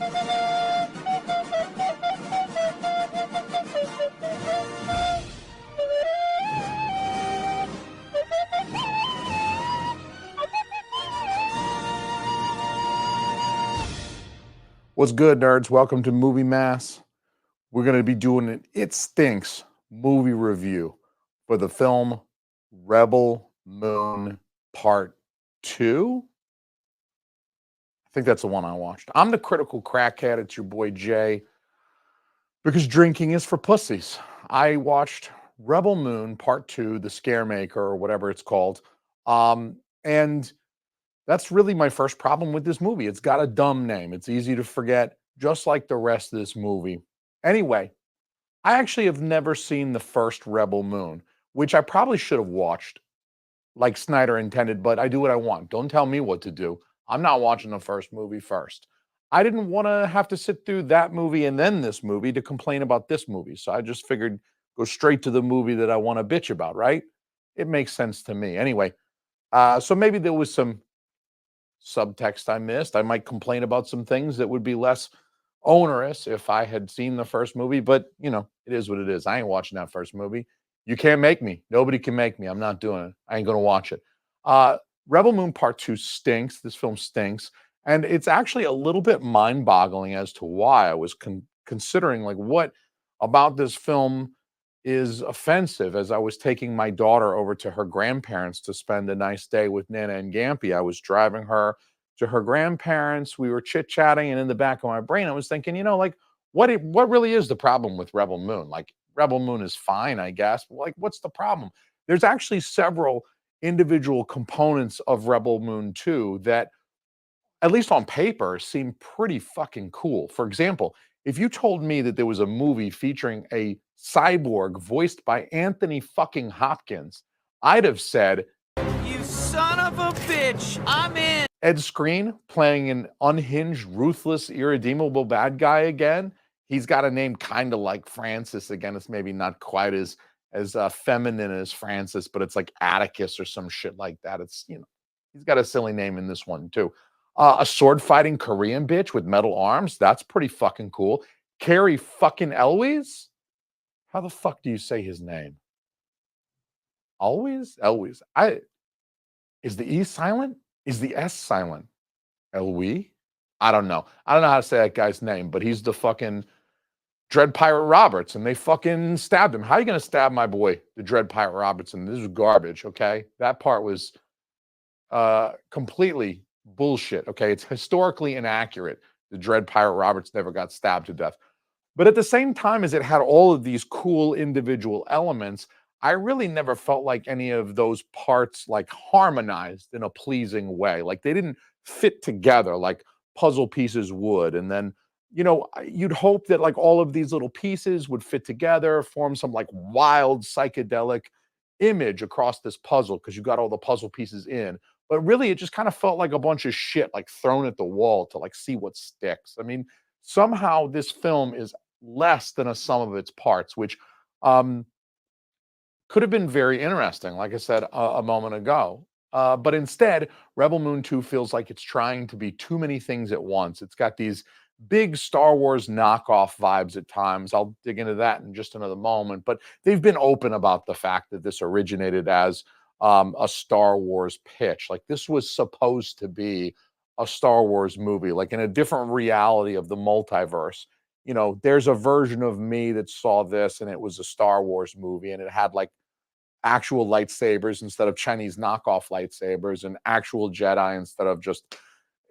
What's good, nerds? Welcome to Movie Mass. We're going to be doing an It Stinks movie review for the film Rebel Moon Part 2. I think that's the one I watched. I'm the critical crackhead. It's your boy Jay, because drinking is for pussies. I watched Rebel Moon Part 2, The Scaremaker, or whatever it's called. And that's really my first problem with this movie. It's got a dumb name. It's easy to forget, just like the rest of this movie. Anyway, I actually have never seen the first Rebel Moon, which I probably should have watched, like Snyder intended, but I do what I want. Don't tell me what to do. I'm not watching the first movie first. I didn't want to have to sit through that movie and then this movie to complain about this movie. So I just figured go straight to the movie that I want to bitch about, right? It makes sense to me. Anyway, so maybe there was some subtext I missed. I might complain about some things that would be less onerous if I had seen the first movie, but it is what it is. I ain't watching that first movie. You can't make me. Nobody can make me. I'm not doing it. I ain't gonna watch it. Rebel Moon Part 2 stinks. This film stinks. And it's actually a little bit mind-boggling as to why. I was considering like what about this film is offensive. As I was taking my daughter over to her grandparents to spend a nice day with Nana and Gampy, I was driving her to her grandparents. We were chit-chatting, and in the back of my brain, I was thinking, like, what really is the problem with Rebel Moon? Like, Rebel Moon is fine, I guess. But like, what's the problem? There's actually several individual components of Rebel Moon 2 that, at least on paper, seem pretty fucking cool. For example, if you told me that there was a movie featuring a cyborg voiced by Anthony fucking Hopkins, I'd have said, "You son of a bitch, I'm in." Ed Skrein playing an unhinged, ruthless, irredeemable bad guy again. He's got a name kind of like Francis. Again, it's maybe not quite as feminine as Francis, but it's like Atticus or some shit like that. It's he's got a silly name in this one too. A sword fighting Korean bitch with metal arms. That's pretty fucking cool. Carrie fucking Elwes. How the fuck do you say his name? Always? Elwes. Is the E silent? Is the S silent? Elwee? I don't know. I don't know how to say that guy's name, but he's the fucking Dread Pirate Roberts, and they fucking stabbed him. How are you gonna stab my boy, the Dread Pirate Robertson? This is garbage, okay? That part was completely bullshit, okay? It's historically inaccurate. The Dread Pirate Roberts never got stabbed to death. But at the same time as it had all of these cool individual elements, I really never felt like any of those parts like harmonized in a pleasing way. Like they didn't fit together like puzzle pieces would. And then, you'd hope that like all of these little pieces would fit together, form some like wild psychedelic image across this puzzle because you got all the puzzle pieces in. But really, it just kind of felt like a bunch of shit like thrown at the wall to like see what sticks. I mean, somehow this film is less than a sum of its parts, which could have been very interesting, like I said a moment ago. But instead, Rebel Moon 2 feels like it's trying to be too many things at once. It's got these big Star Wars knockoff vibes at times. I'll dig into that in just another moment. But they've been open about the fact that this originated as a Star Wars pitch. Like this was supposed to be a Star Wars movie, like in a different reality of the multiverse. There's a version of me that saw this and it was a Star Wars movie and it had like actual lightsabers instead of Chinese knockoff lightsabers and actual Jedi instead of just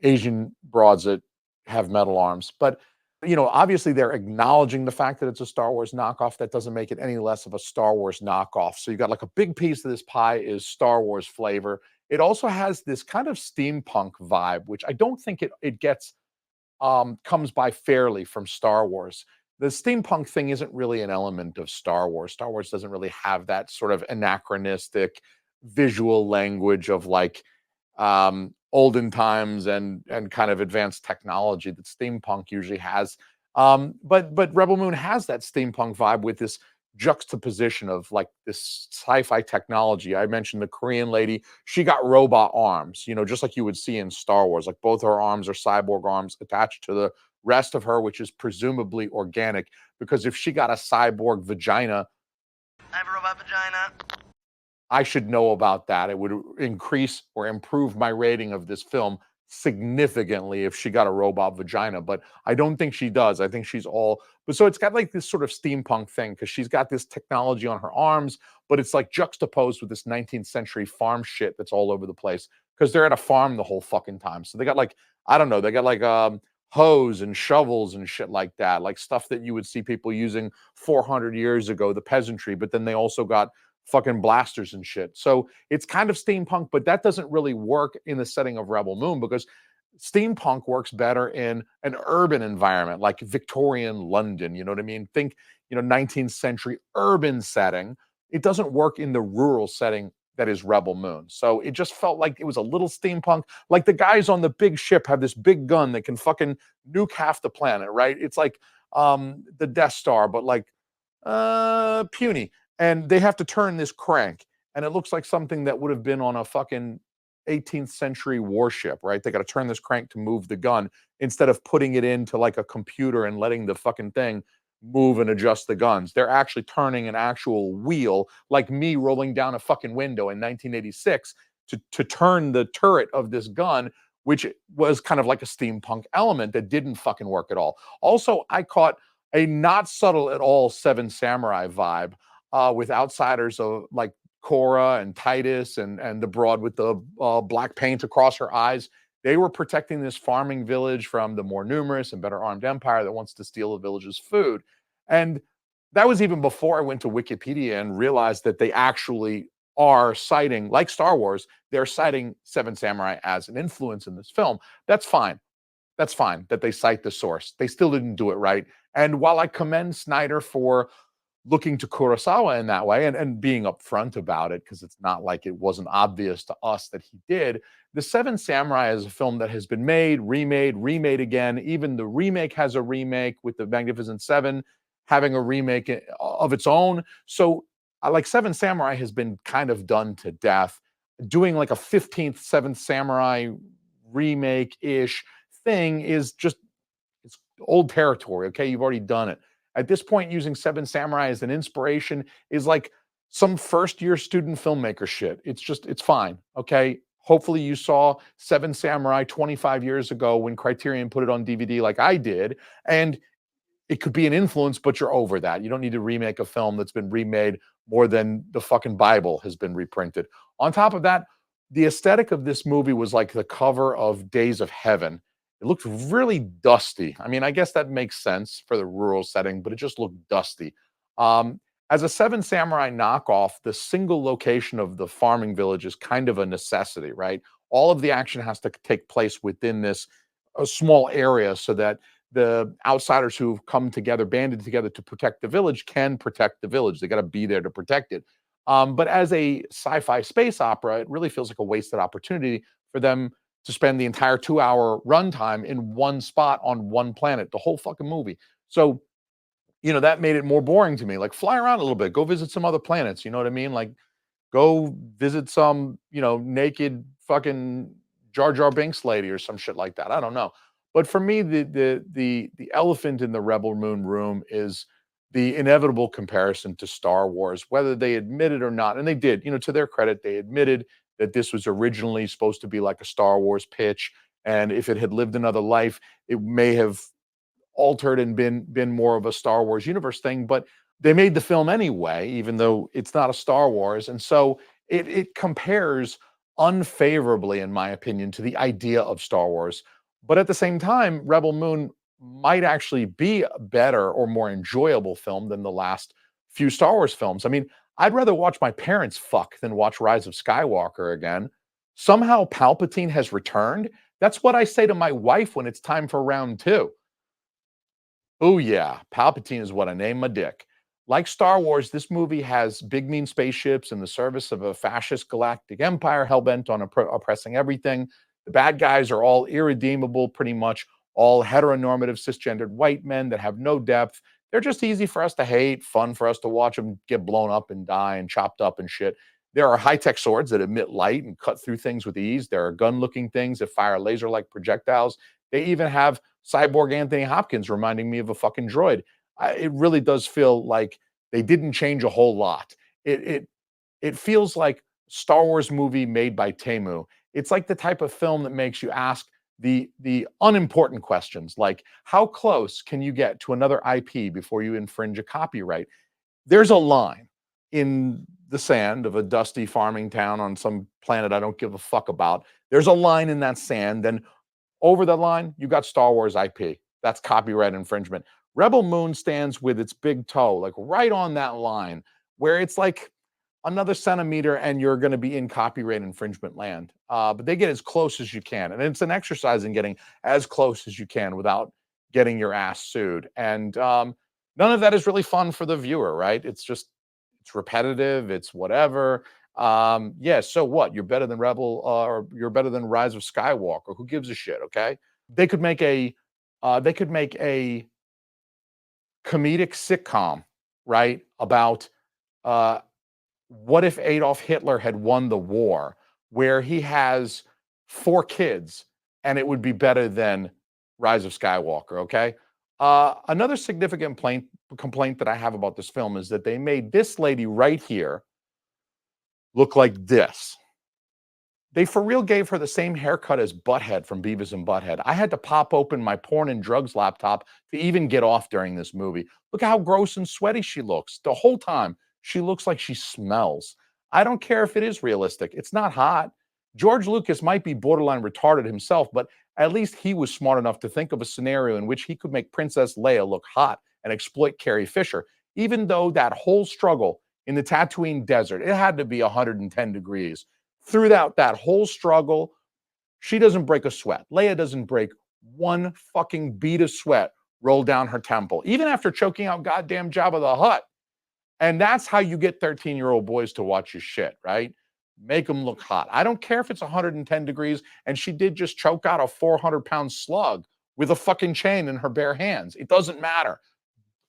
Asian broads that have metal arms. But, obviously they're acknowledging the fact that it's a Star Wars knockoff. That doesn't make it any less of a Star Wars knockoff. So you got like a big piece of this pie is Star Wars flavor. It also has this kind of steampunk vibe, which I don't think it gets comes by fairly from Star Wars. The steampunk thing isn't really an element of Star Wars. Star Wars doesn't really have that sort of anachronistic visual language of like olden times and kind of advanced technology that steampunk usually has. But Rebel Moon has that steampunk vibe with this juxtaposition of like this sci-fi technology. I mentioned the Korean lady, she got robot arms, just like you would see in Star Wars. Like both her arms are cyborg arms attached to the rest of her, which is presumably organic. Because if she got a cyborg vagina, I have a robot vagina. I should know about that. It would increase or improve my rating of this film significantly if she got a robot vagina, but I don't think she does. I think she's all, but so it's got like this sort of steampunk thing because she's got this technology on her arms, but it's like juxtaposed with this 19th century farm shit that's all over the place because they're at a farm the whole fucking time. So they got like, I don't know, they got like hoes and shovels and shit like that, like stuff that you would see people using 400 years ago, the peasantry, but then they also got fucking blasters and shit. So it's kind of steampunk, but that doesn't really work in the setting of Rebel Moon because steampunk works better in an urban environment like Victorian London. You know what I mean? Think, 19th century urban setting. It doesn't work in the rural setting that is Rebel Moon. So it just felt like it was a little steampunk. Like the guys on the big ship have this big gun that can fucking nuke half the planet, right? It's like the Death Star, but like puny, and they have to turn this crank, and it looks like something that would have been on a fucking 18th century warship, right? They got to turn this crank to move the gun instead of putting it into like a computer and letting the fucking thing move and adjust the guns. They're actually turning an actual wheel, like me rolling down a fucking window in 1986 to turn the turret of this gun, which was kind of like a steampunk element that didn't fucking work at all. Also, I caught a not subtle at all Seven Samurai vibe with outsiders of like Cora and Titus and the broad with the black paint across her eyes. They were protecting this farming village from the more numerous and better armed empire that wants to steal the village's food. And that was even before I went to Wikipedia and realized that they actually are citing, like Star Wars, they're citing Seven Samurai as an influence in this film. That's fine. That's fine that they cite the source. They still didn't do it right. And while I commend Snyder for looking to Kurosawa in that way and being upfront about it, because it's not like it wasn't obvious to us that he did, The Seven Samurai is a film that has been made, remade again. Even the remake has a remake with The Magnificent Seven having a remake of its own. So, like Seven Samurai has been kind of done to death. Doing like a 15th Seventh Samurai remake ish thing is just, it's old territory. Okay, you've already done it. At this point, using Seven Samurai as an inspiration is like some first year student filmmaker shit. It's fine. Okay. Hopefully, you saw Seven Samurai 25 years ago when Criterion put it on DVD, like I did. And it could be an influence, but you're over that. You don't need to remake a film that's been remade more than the fucking Bible has been reprinted. On top of that, the aesthetic of this movie was like the cover of Days of Heaven. It looked really dusty. I mean, I guess that makes sense for the rural setting, but it just looked dusty. As a Seven Samurai knockoff, the single location of the farming village is kind of a necessity, right? All of the action has to take place within this a small area so that the outsiders who've come together, banded together to protect the village, can protect the village. They got to be there to protect it. But as a sci-fi space opera, it really feels like a wasted opportunity for them to spend the entire 2-hour runtime in one spot on one planet, the whole fucking movie. So, that made it more boring to me. Like, fly around a little bit, go visit some other planets. You know what I mean? Like, go visit some, naked fucking Jar Jar Binks lady or some shit like that. I don't know. But for me, the elephant in the Rebel Moon room is the inevitable comparison to Star Wars, whether they admit it or not. And they did, to their credit, they admitted that this was originally supposed to be like a Star Wars pitch. And if it had lived another life, it may have altered and been more of a Star Wars universe thing, but they made the film anyway, even though it's not a Star Wars. And so it compares unfavorably, in my opinion, to the idea of Star Wars. But at the same time, Rebel Moon might actually be a better or more enjoyable film than the last few Star Wars films. I mean, I'd rather watch my parents fuck than watch Rise of Skywalker again. Somehow Palpatine has returned. That's what I say to my wife when it's time for round two. Oh, yeah. Palpatine is what I name my dick. Like Star Wars, this movie has big, mean spaceships in the service of a fascist galactic empire hell-bent on oppressing everything. The bad guys are all irredeemable, pretty much all heteronormative cisgendered white men that have no depth. they're just easy for us to hate, fun for us to watch them get blown up and die and chopped up and shit. There are high-tech swords that emit light and cut through things with ease. There are gun-looking things that fire laser-like projectiles. They even have cyborg Anthony Hopkins reminding me of a fucking droid. It really does feel like they didn't change a whole lot. It feels like Star Wars movie made by Temu. It's like the type of film that makes you ask the unimportant questions, like how close can you get to another IP before you infringe a copyright? There's a line in the sand of a dusty farming town on some planet I don't give a fuck about. There's a line in that sand, then over the line, you got Star Wars IP. That's copyright infringement. Rebel Moon stands with its big toe, like right on that line, where it's like another centimeter and you're going to be in copyright infringement land. But they get as close as you can. And it's an exercise in getting as close as you can without getting your ass sued. And none of that is really fun for the viewer, right? It's repetitive, it's whatever. Yeah, so what? You're better than Rebel or you're better than Rise of Skywalker. Who gives a shit, okay? They could make a comedic sitcom, right? About what if Adolf Hitler had won the war, where he has 4 kids, and it would be better than Rise of Skywalker, okay? Another significant complaint that I have about this film is that they made this lady right here look like this. They for real gave her the same haircut as Butthead from Beavis and Butthead. I had to pop open my porn and drugs laptop to even get off during this movie. Look how gross and sweaty she looks. The whole time, she looks like she smells. I don't care if it is realistic. It's not hot. George Lucas might be borderline retarded himself, but at least he was smart enough to think of a scenario in which he could make Princess Leia look hot and exploit Carrie Fisher, even though that whole struggle in the Tatooine desert, it had to be 110 degrees. Throughout that whole struggle, she doesn't break a sweat. Leia doesn't break one fucking bead of sweat roll down her temple, even after choking out goddamn Jabba the Hutt. And that's how you get 13-year-old boys to watch your shit, right? Make them look hot. I don't care if it's 110 degrees and she did just choke out a 400-pound slug with a fucking chain in her bare hands. It doesn't matter.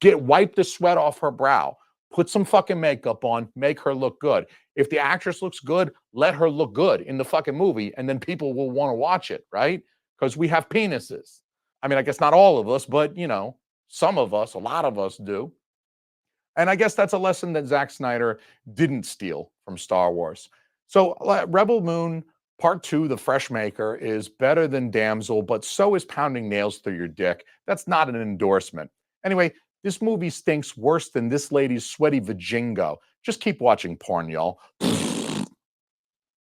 Wipe the sweat off her brow. Put some fucking makeup on, make her look good. If the actress looks good, let her look good in the fucking movie, and then people will want to watch it, right? Because we have penises. I mean, I guess not all of us, but, you know, some of us, a lot of us do. And I guess that's a lesson that Zack Snyder didn't steal from Star Wars. So Rebel Moon Part 2, The Fresh Maker, is better than Damsel, but so is Pounding Nails Through Your Dick. That's not an endorsement. Anyway, this movie stinks worse than this lady's sweaty vajingo. Just keep watching porn, y'all.